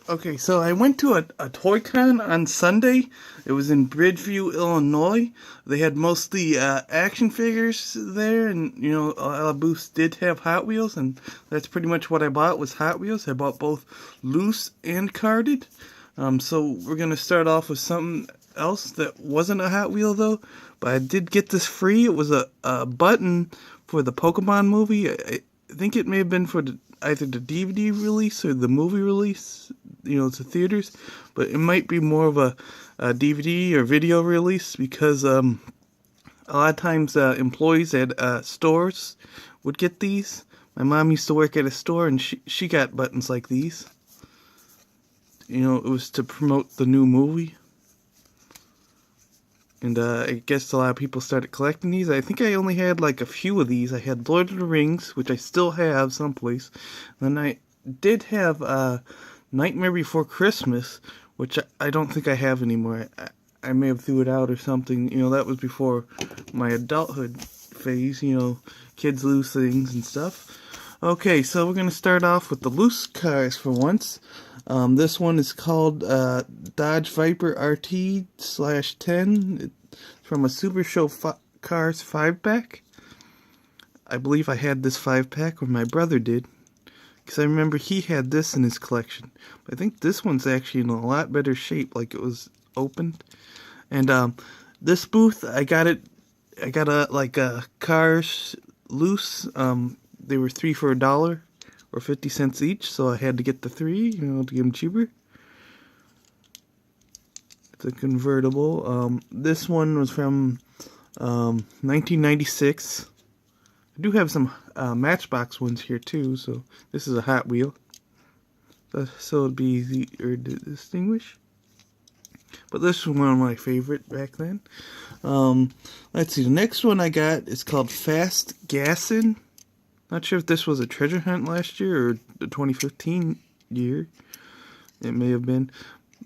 Okay, so I went to a Toy Con on Sunday. It was in Bridgeview, Illinois. They had mostly action figures there, and a lot of booths did have Hot Wheels, and that's pretty much what I bought was Hot Wheels. I bought both loose and carded. So we're gonna start off with something else that wasn't a Hot Wheel though, but I did get this free. It was a button for the Pokemon movie. I think it may have been for either the DVD release or the movie release, to theaters, but it might be more of a DVD or video release because a lot of times employees at stores would get these. My mom used to work at a store and she got buttons like these. It was to promote the new movie. And I guess a lot of people started collecting these. I think I only had like a few of these. I had Lord of the Rings, which I still have someplace. Then I did have Nightmare Before Christmas, which I don't think I have anymore. I may have threw it out or something. That was before my adulthood phase. Kids lose things and stuff. Okay, so we're going to start off with the loose cars for once. This one is called Dodge Viper RT/10. It's from a Super Show Cars 5-pack. I believe I had this 5-pack, or my brother did, because I remember he had this in his collection. But I think this one's actually in a lot better shape, like it was opened. And this booth, I got a cars loose. They were 3 for $1 or 50 cents each, so I had to get the 3, to get them cheaper. It's a convertible. This one was from 1996. I do have some Matchbox ones here too, so this is a Hot Wheel. So it'd be easier to distinguish. But this was one of my favorite back then. Let's see, the next one I got is called Fast Gassin. Not sure if this was a treasure hunt last year or the 2015 year. It may have been.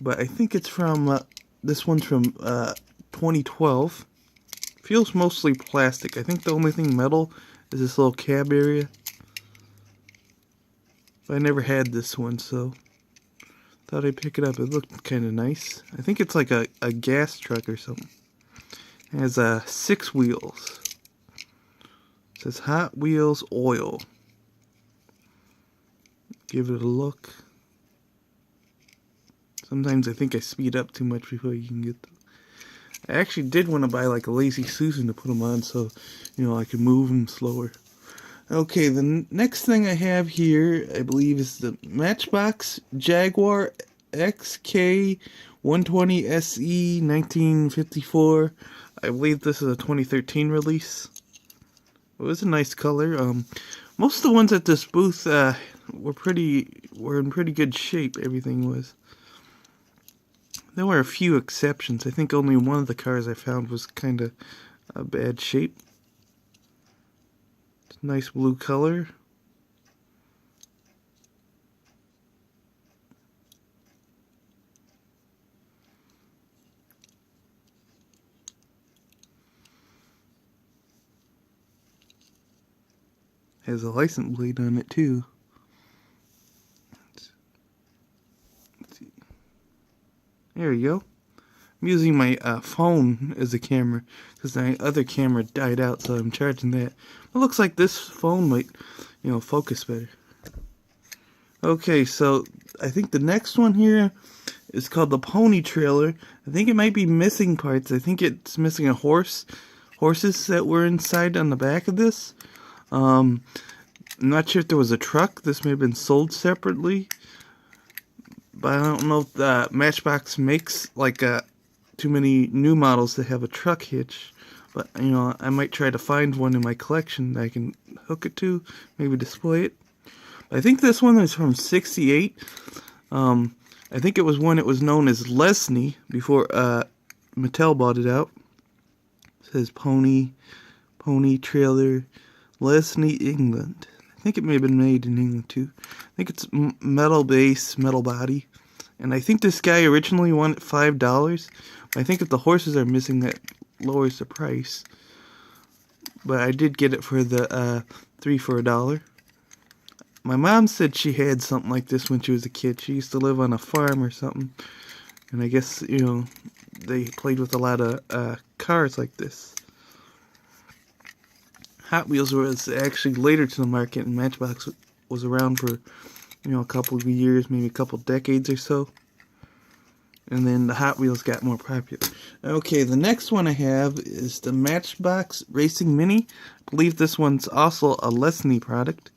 But I think it's from, this one's from 2012. Feels mostly plastic. I think the only thing metal is this little cab area. But I never had this one, so thought I'd pick it up. It looked kind of nice. I think it's like a gas truck or something. It has 6 wheels. It says Hot Wheels Oil. Give it a look. Sometimes I think I speed up too much before you can get them. I actually did want to buy like a Lazy Susan to put them on so, I could move them slower. Okay, the next thing I have here, I believe, is the Matchbox Jaguar XK 120 SE 1954. I believe this is a 2013 release. It was a nice color. Most of the ones at this booth were in pretty good shape. Everything was. There were a few exceptions. I think only one of the cars I found was kind of a bad shape. It's a nice blue color. Has a license plate on it too. Let's see. There we go. I'm using my phone as a camera because my other camera died out, so I'm charging that. It looks like this phone might, focus better. Okay, so I think the next one here is called the Pony Trailer. I think it might be missing parts. I think it's missing a horses that were inside on the back of this. I'm not sure if there was a truck. This may have been sold separately. But I don't know if the Matchbox makes too many new models that have a truck hitch. But, I might try to find one in my collection that I can hook it to. Maybe display it. But I think this one is from 68. I think it was when it was known as Lesney before Mattel bought it out. It says Pony Trailer, Lesney, England. I think it may have been made in England too. I think it's metal base, metal body. And I think this guy originally wanted $5. I think if the horses are missing, that lowers the price. But I did get it for the 3 for $1. My mom said she had something like this when she was a kid. She used to live on a farm or something. And I guess, you know, they played with a lot of cars like this. Hot Wheels was actually later to the market, and Matchbox was around for, you know, a couple of years, maybe a couple decades or so. And then the Hot Wheels got more popular. Okay, the next one I have is the Matchbox Racing Mini. I believe this one's also a Lesney product.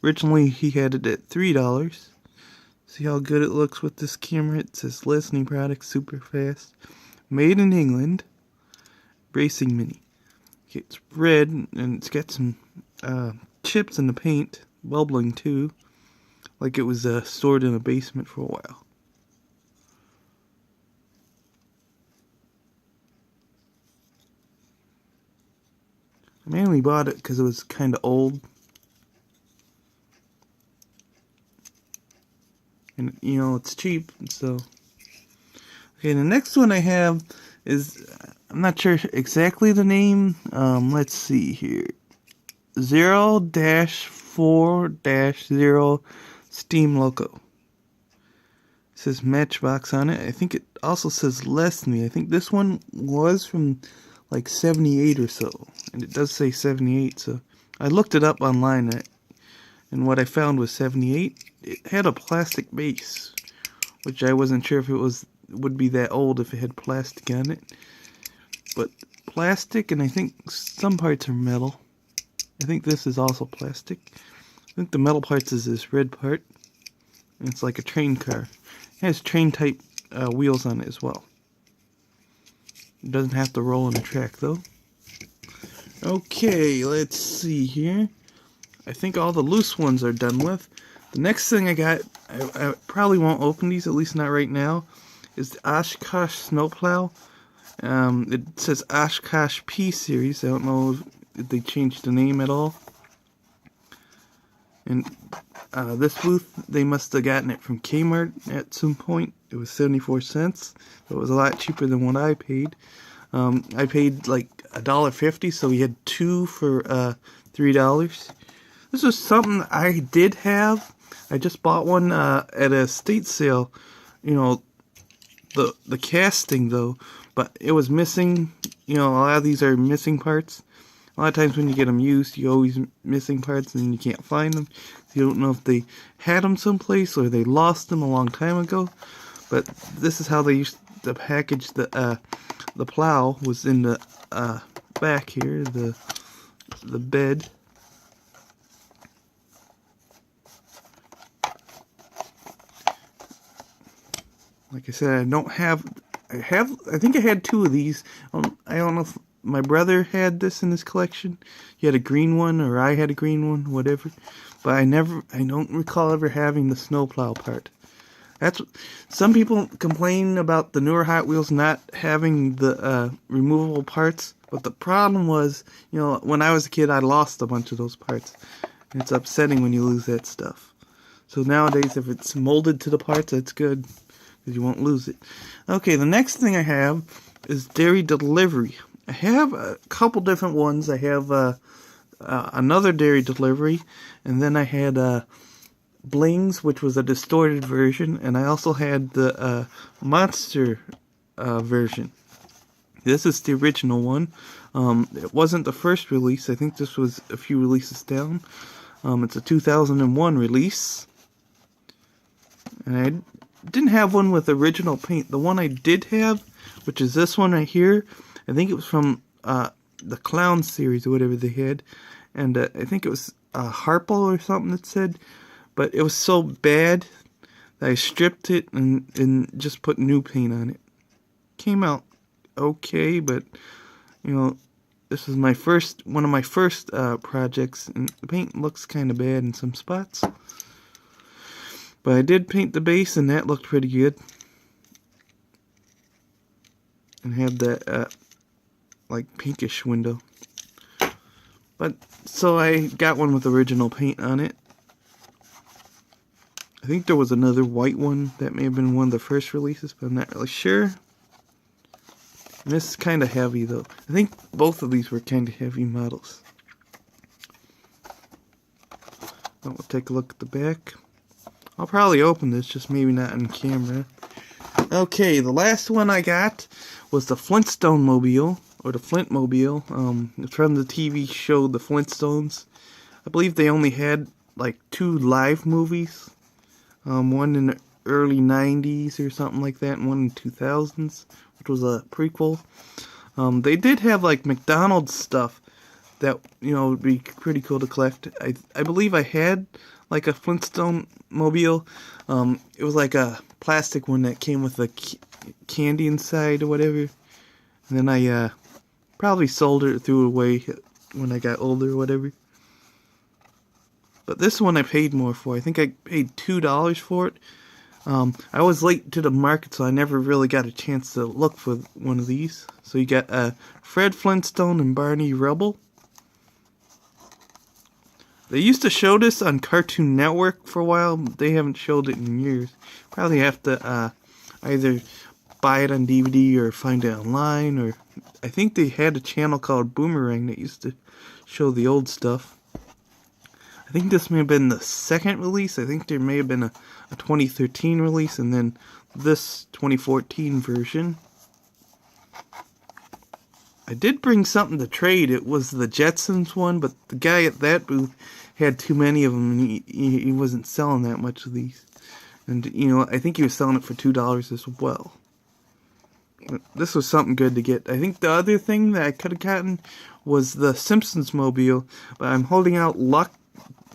Originally, he had it at $3. See how good it looks with this camera? It says Lesney product, super fast. Made in England. Racing Mini. Okay, it's red, and it's got some chips in the paint. Bubbling, too. Like it was stored in a basement for a while. I mainly bought it because it was kind of old. And, you know, it's cheap, so. Okay, the next one I have is, I'm not sure exactly the name. Let's see here. 0-4-0 Steam Loco. It says Matchbox on it. I think it also says Lesney. I think this one was from like 78 or so. And it does say 78, so I looked it up online, and what I found was 78. It had a plastic base, which I wasn't sure if it would be that old if it had plastic on it. But plastic, and I think some parts are metal. I think this is also plastic. I think the metal parts is this red part. And it's like a train car. It has train type wheels on it as well. It doesn't have to roll in the track though. Okay, let's see here. I think all the loose ones are done with. The next thing I got, I probably won't open these, at least not right now, is the Oshkosh snowplow. It says Oshkosh P series. I don't know if they changed the name at all. And this booth, they must have gotten it from Kmart at some point. It was 74 cents. So it was a lot cheaper than what I paid. I paid like $1.50, so we had two for $3. This was something I did have. I just bought one at a estate sale. You know, the casting though, but it was missing. You know, a lot of these are missing parts. A lot of times when you get them used, you always missing parts and you can't find them. You don't know if they had them someplace or they lost them a long time ago. But this is how they used to package the Plow. Was in the back here, the bed. Like I said, I don't have. I think I had two of these. I don't know if my brother had this in his collection. He had a green one, or I had a green one, whatever. But I don't recall ever having the snowplow part. Some people complain about the newer Hot Wheels not having the removable parts. But the problem was, you know, when I was a kid, I lost a bunch of those parts. And it's upsetting when you lose that stuff. So nowadays, if it's molded to the parts, that's good, because you won't lose it. Okay, the next thing I have is dairy delivery. I have a couple different ones. I have another dairy delivery, and then I had Blings, which was a distorted version, and I also had the Monster version. This is the original one. It wasn't the first release. I think this was a few releases down. It's a 2001 release. And I didn't have one with original paint. The one I did have, which is this one right here, I think it was from the Clown series or whatever they had. And I think it was Harple or something that said. But it was so bad that I stripped it and just put new paint on it. Came out okay, but you know, this was one of my first projects, and the paint looks kind of bad in some spots. But I did paint the base, and that looked pretty good. And had that like pinkish window. But so I got one with original paint on it. I think there was another white one that may have been one of the first releases, but I'm not really sure. And this is kind of heavy though. I think both of these were kind of heavy models. We'll take a look at the back. I'll probably open this, just maybe not on camera. Okay, the last one I got was the Flintstone Mobile, or the Flintmobile. It's from the TV show The Flintstones. I believe they only had like 2 live movies. One in the early 90s or something like that, and one in 2000s, which was a prequel. They did have like McDonald's stuff that, you know, would be pretty cool to collect. I believe I had like a Flintstone Mobile. It was like a plastic one that came with a candy inside or whatever. And then I probably sold it or threw it away when I got older or whatever. But this one I paid more for. I think I paid $2 for it. I was late to the market, so I never really got a chance to look for one of these. So you got Fred Flintstone and Barney Rubble. They used to show this on Cartoon Network for a while, but they haven't showed it in years. Probably have to either buy it on DVD or find it online, or I think they had a channel called Boomerang that used to show the old stuff. I think this may have been the second release. I think there may have been a 2013 release, and then this 2014 version. I did bring something to trade. It was the Jetsons one, but the guy at that booth had too many of them, and he wasn't selling that much of these. And, you know, I think he was selling it for $2 as well. This was something good to get. I think the other thing that I could have gotten was the Simpsons Mobile, but I'm holding out luck,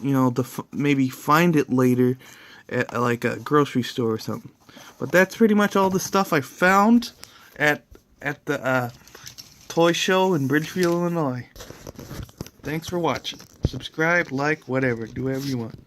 you know, to maybe find it later at like a grocery store or something. But that's pretty much all the stuff I found at the toy show in Bridgeview, Illinois. Thanks for watching. Subscribe, like, whatever. Do whatever you want.